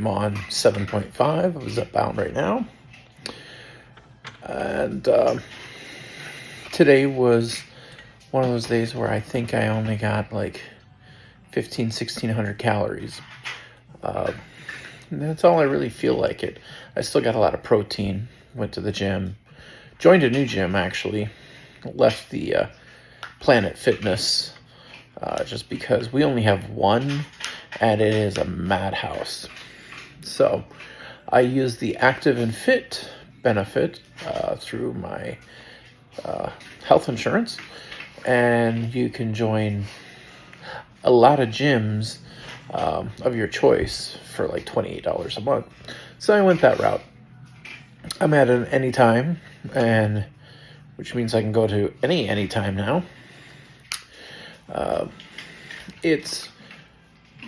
am on 7.5. I was upbound right now. And today was one of those days where I think I only got like 1,600 calories. And that's all I really feel like it. I still got a lot of protein. Went to the gym. Joined a new gym, actually. Left the Planet Fitness just because we only have one, and it is a madhouse. So I use the Active and Fit benefit through my health insurance, and you can join a lot of gyms of your choice for like $28 a month. So I went that route. I'm at an anytime, and which means I can go to anytime now. It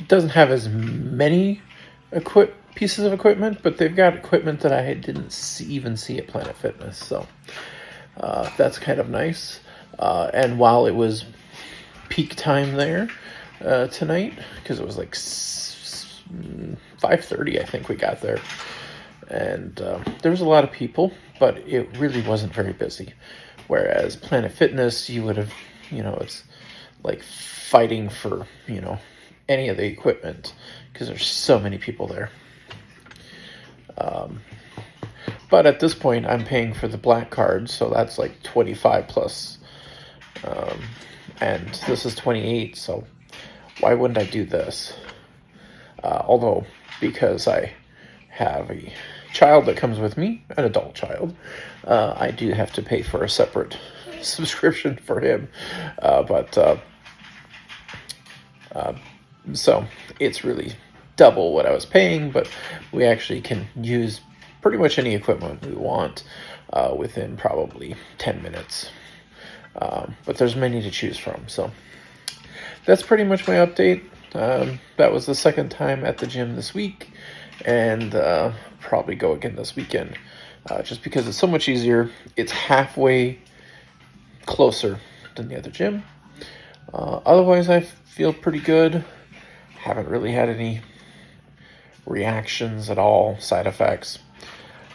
doesn't have as many pieces of equipment, but they've got equipment that I didn't even see at Planet Fitness, so that's kind of nice. And while it was peak time there tonight, because it was like 5:30, I think we got there, and there was a lot of people, but it really wasn't very busy. Whereas Planet Fitness, you would have, it's like fighting for, any of the equipment because there's so many people there. But at this point, I'm paying for the black card, so that's like 25 plus, and this is 28, so why wouldn't I do this? Although, because I have a child that comes with me, an adult child, I do have to pay for a separate subscription for him, so it's really double what I was paying, but we actually can use pretty much any equipment we want within probably 10 minutes. But there's many to choose from, so that's pretty much my update. That was the second time at the gym this week, and probably go again this weekend, just because it's so much easier. It's halfway closer than the other gym. Otherwise, I feel pretty good. Haven't really had any reactions at all, side effects.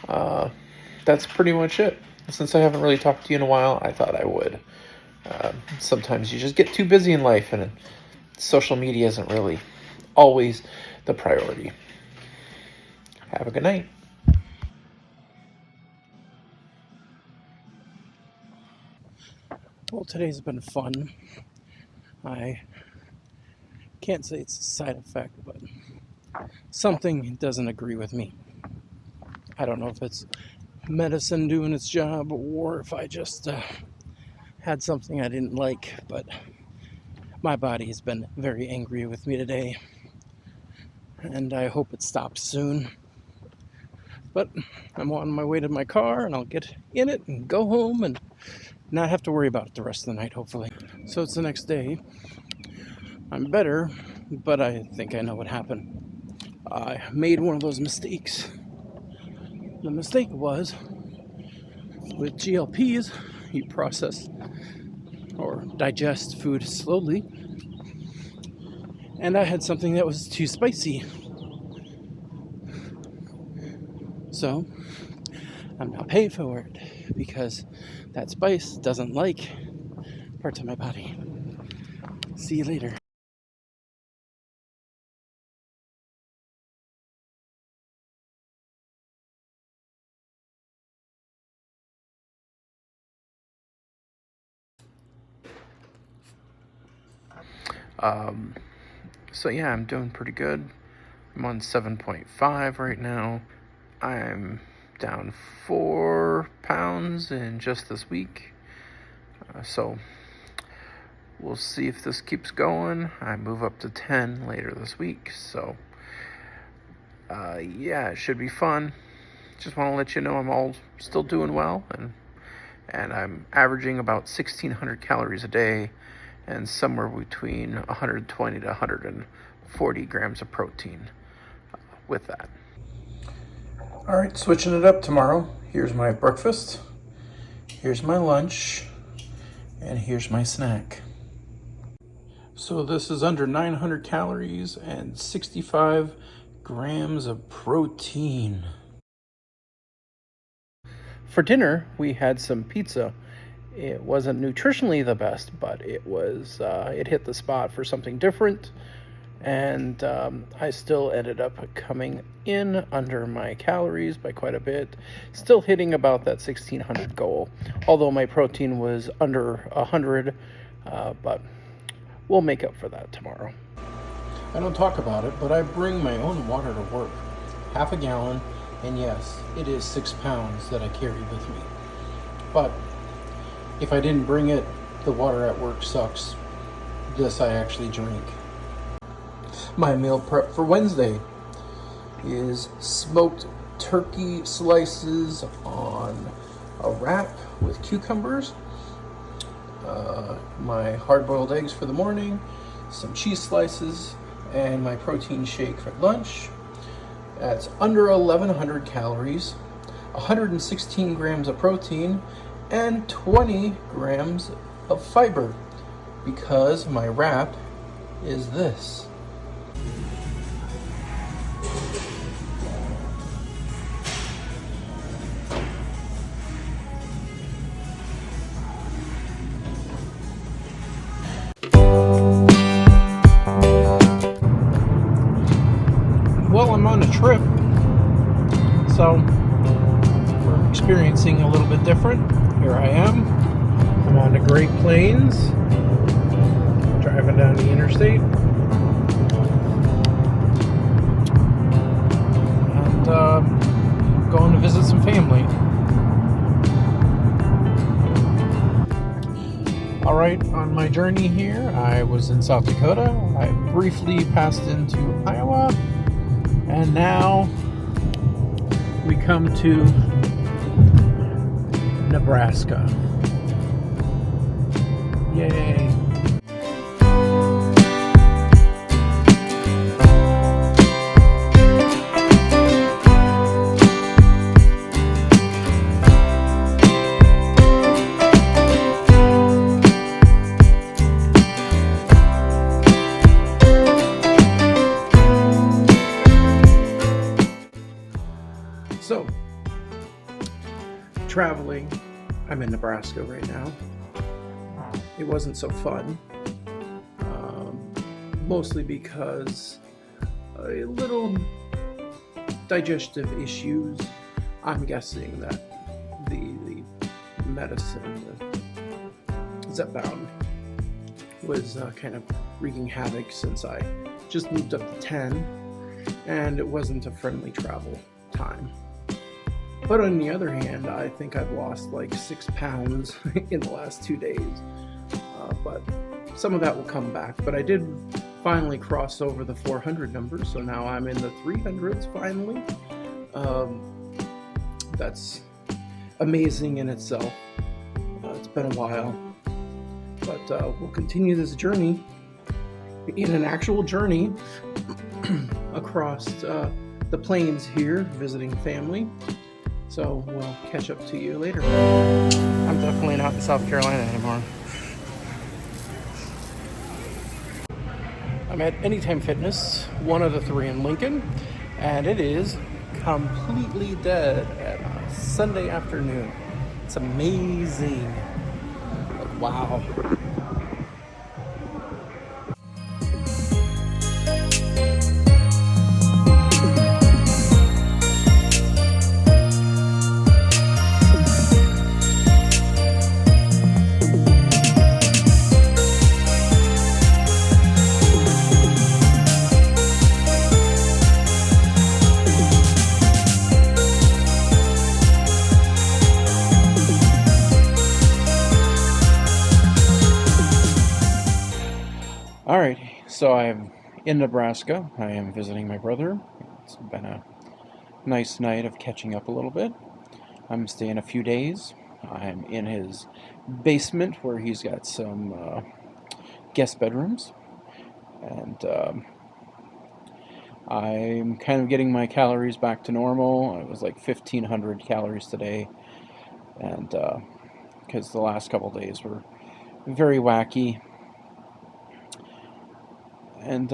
That's pretty much it. Since I haven't really talked to you in a while, I thought I would. Sometimes you just get too busy in life, and social media isn't really always the priority. Have a good night. Well, today's been fun. I can't say it's a side effect, but something doesn't agree with me. I don't know if it's medicine doing its job or if I just had something I didn't like, but my body has been very angry with me today, and I hope it stops soon. But I'm on my way to my car, and I'll get in it and go home and not have to worry about it the rest of the night, hopefully. So it's the next day. I'm better, but I think I know what happened. I made one of those mistakes. The mistake was, with GLPs, you process or digest food slowly, and I had something that was too spicy. So I'm now paying for it because that spice doesn't like parts of my body. See you later. So yeah, I'm doing pretty good. I'm on 7.5 right now. I'm down 4 pounds in just this week. So we'll see if this keeps going. I move up to 10 later this week. So yeah, it should be fun. Just want to let you know I'm all still doing well, and I'm averaging about 1,600 calories a day and somewhere between 120 to 140 grams of protein with that. All right, switching it up tomorrow. Here's my breakfast, here's my lunch, and here's my snack. So this is under 900 calories and 65 grams of protein. For dinner, we had some pizza. It wasn't nutritionally the best, but it hit the spot for something different. And I still ended up coming in under my calories by quite a bit, still hitting about that 1600 goal, although my protein was under 100, but we'll make up for that tomorrow. I don't talk about it, but I bring my own water to work, half a gallon, and yes, it is 6 pounds that I carry with me. But if I didn't bring it, the water at work sucks. This I actually drink. My meal prep for Wednesday is smoked turkey slices on a wrap with cucumbers, my hard-boiled eggs for the morning, some cheese slices, and my protein shake for lunch. That's under 1,100 calories, 116 grams of protein, and 20 grams of fiber, because my wrap is this. Well, I'm on a trip, so we're experiencing a little bit different. Here I am. I'm on the Great Plains, driving down the interstate, and going to visit some family. All right, on my journey here, I was in South Dakota. I briefly passed into Iowa. And now we come to Nebraska. Yay. So, traveling, I'm in Nebraska right now. It wasn't so fun, mostly because a little digestive issues. I'm guessing that the medicine, the Zepbound, was kind of wreaking havoc since I just moved up to 10, and it wasn't a friendly travel time. But on the other hand, I think I've lost like 6 pounds in the last 2 days. But some of that will come back. But I did finally cross over the 400 number, so now I'm in the 300s finally. That's amazing in itself. It's been a while. But we'll continue this journey, in an actual journey, across the plains here, visiting family. So we'll catch up to you later. I'm definitely not in South Carolina anymore. I'm at Anytime Fitness, one of the 3 in Lincoln, and it is completely dead at Sunday afternoon. It's amazing. Like, wow. Alright, so I'm in Nebraska. I am visiting my brother. It's been a nice night of catching up a little bit. I'm staying a few days. I'm in his basement where he's got some guest bedrooms. And I'm kind of getting my calories back to normal. It was like 1,500 calories today. And because the last couple days were very wacky. And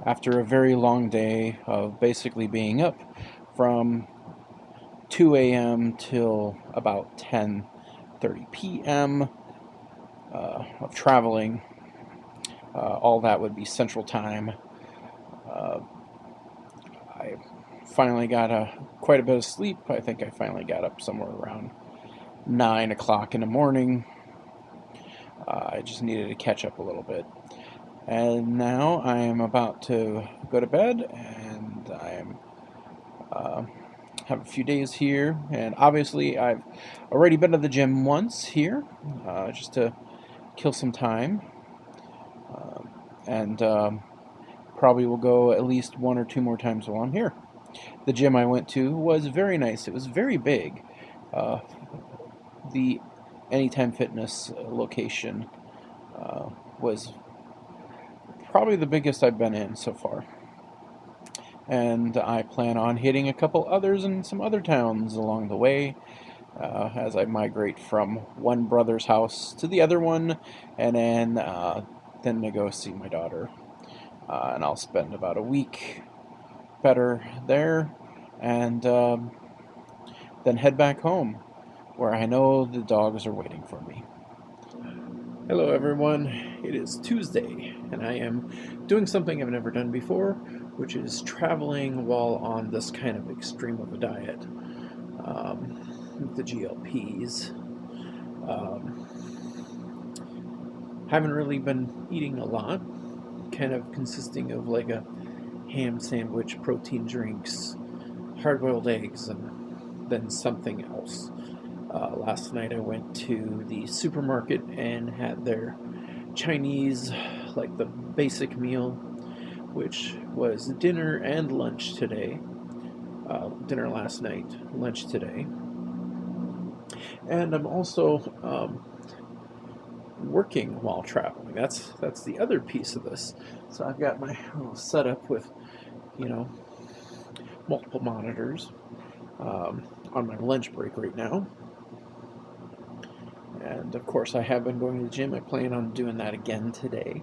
After a very long day of basically being up from 2 a.m. till about 10:30 p.m. Of traveling, all that would be Central Time. I finally got quite a bit of sleep. I think I finally got up somewhere around 9 o'clock in the morning. I just needed to catch up a little bit. And now I am about to go to bed, and I am have a few days here. And obviously I've already been to the gym once here, just to kill some time. And probably will go at least 1 or 2 more times while I'm here. The gym I went to was very nice. It was very big. The Anytime Fitness location was probably the biggest I've been in so far. And I plan on hitting a couple others in some other towns along the way as I migrate from one brother's house to the other one, and then to go see my daughter. And I'll spend about a week better there, and then head back home where I know the dogs are waiting for me. Hello everyone, it is Tuesday, and I am doing something I've never done before, which is traveling while on this kind of extreme of a diet, with the GLPs. Haven't really been eating a lot, kind of consisting of like a ham sandwich, protein drinks, hard-boiled eggs, and then something else. Last night I went to the supermarket and had their Chinese, like the basic meal, which was dinner and lunch today. Dinner last night, lunch today. And I'm also working while traveling. That's the other piece of this. So I've got my little setup with, multiple monitors on my lunch break right now. And of course I have been going to the gym. I plan on doing that again today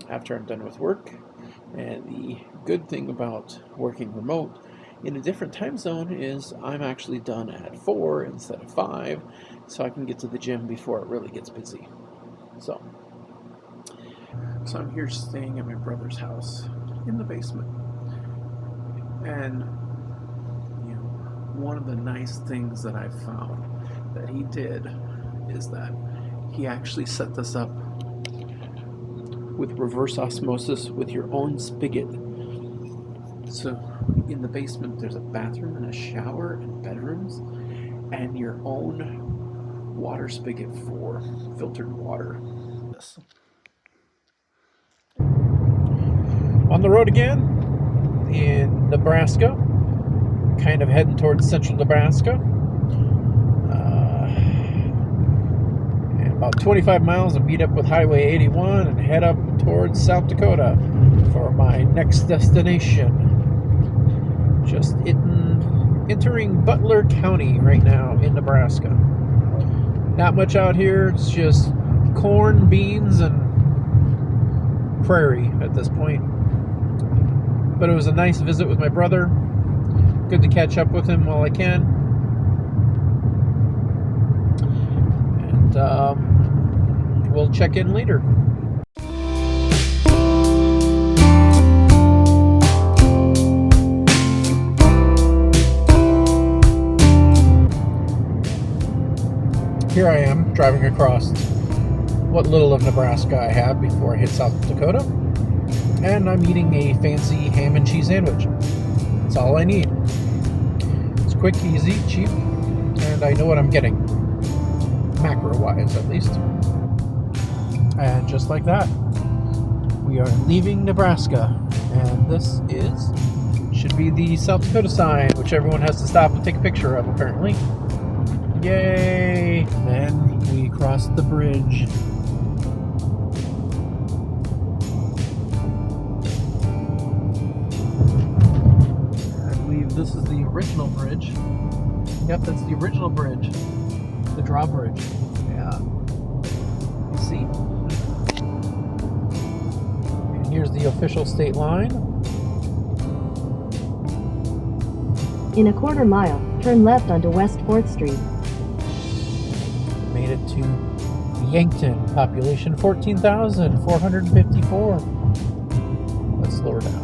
after I'm done with work. And the good thing about working remote in a different time zone is I'm actually done at 4 instead of 5, so I can get to the gym before it really gets busy. So I'm here staying at my brother's house in the basement. And one of the nice things that I've found that he did is that he actually set this up with reverse osmosis with your own spigot. So in the basement there's a bathroom and a shower and bedrooms and your own water spigot for filtered water. On the road again in Nebraska, kind of heading towards central Nebraska. And about 25 miles, I'll meet up with Highway 81 and head up towards South Dakota for my next destination. Just entering Butler County right now in Nebraska. Not much out here. It's just corn, beans, and prairie at this point. But it was a nice visit with my brother. Good to catch up with him while I can. And we'll check in later. Here I am, driving across what little of Nebraska I have before I hit South Dakota. And I'm eating a fancy ham and cheese sandwich. That's all I need. It's quick, easy, cheap, and I know what I'm getting. Macro-wise, at least. And just like that, we are leaving Nebraska. And this should be the South Dakota sign, which everyone has to stop and take a picture of, apparently. Yay! Then we crossed the bridge. I believe this is the original bridge. Yep, that's the original bridge. The drawbridge. Yeah. You see? And here's the the official state line. In a quarter mile, turn left onto West 4th Street. Made it to Yankton, population 14,454. Let's slow her down.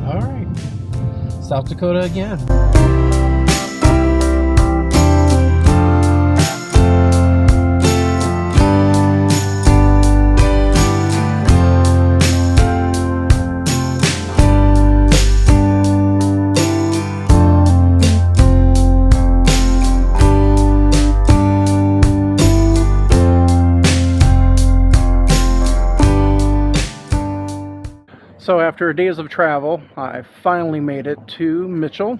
All right, South Dakota again. So after days of travel, I finally made it to Mitchell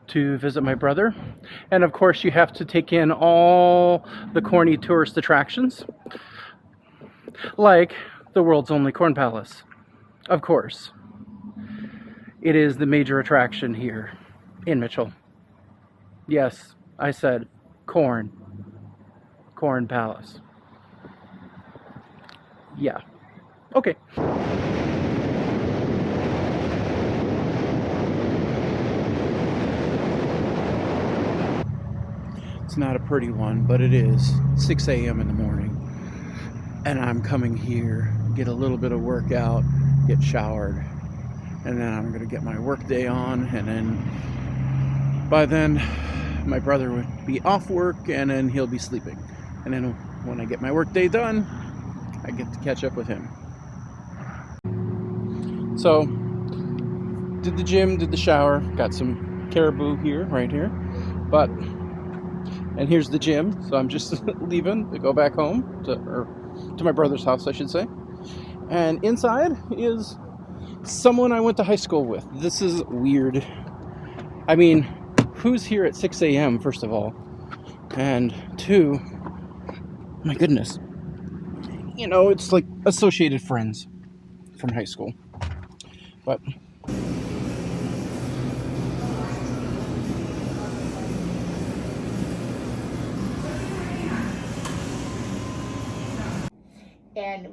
to visit my brother. And of course, you have to take in all the corny tourist attractions, like the world's only corn palace. Of course, it is the major attraction here in Mitchell. Yes, I said corn palace. Yeah, okay. It's not a pretty one, but it is 6 a.m. in the morning. And I'm coming here, get a little bit of workout, get showered, and then I'm going to get my work day on. And then by then, my brother would be off work, and then he'll be sleeping. And then when I get my work day done, I get to catch up with him. So, did the gym, did the shower, got some caribou here, right here. And here's the gym, so I'm just leaving to go back home, to my brother's house, I should say. And inside is someone I went to high school with. This is weird. I mean, who's here at 6 a.m., first of all? And two, my goodness. You know, it's like associated friends from high school. But and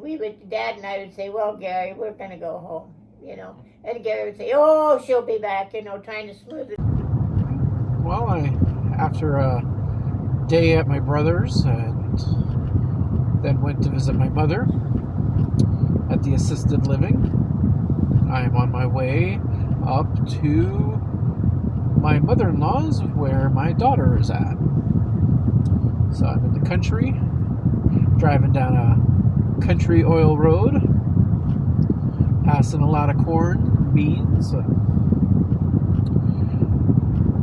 Dad and I would say, well, Gary, we're going to go home, you know. And Gary would say, oh, she'll be back, you know, trying to smooth it. Well, after a day at my brother's, and then went to visit my mother at the assisted living, I am on my way up to my mother-in-law's, where my daughter is at. So I'm in the country, driving down a country oil road, passing a lot of corn, beans.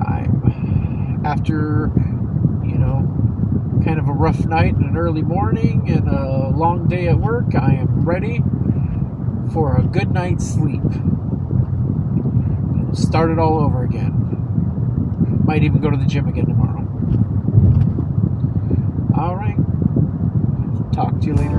I'm after, you know, kind of a rough night and an early morning and a long day at work. I am ready for a good night's sleep. Start it all over again. Might even go to the gym again tomorrow. All right. Talk to you later.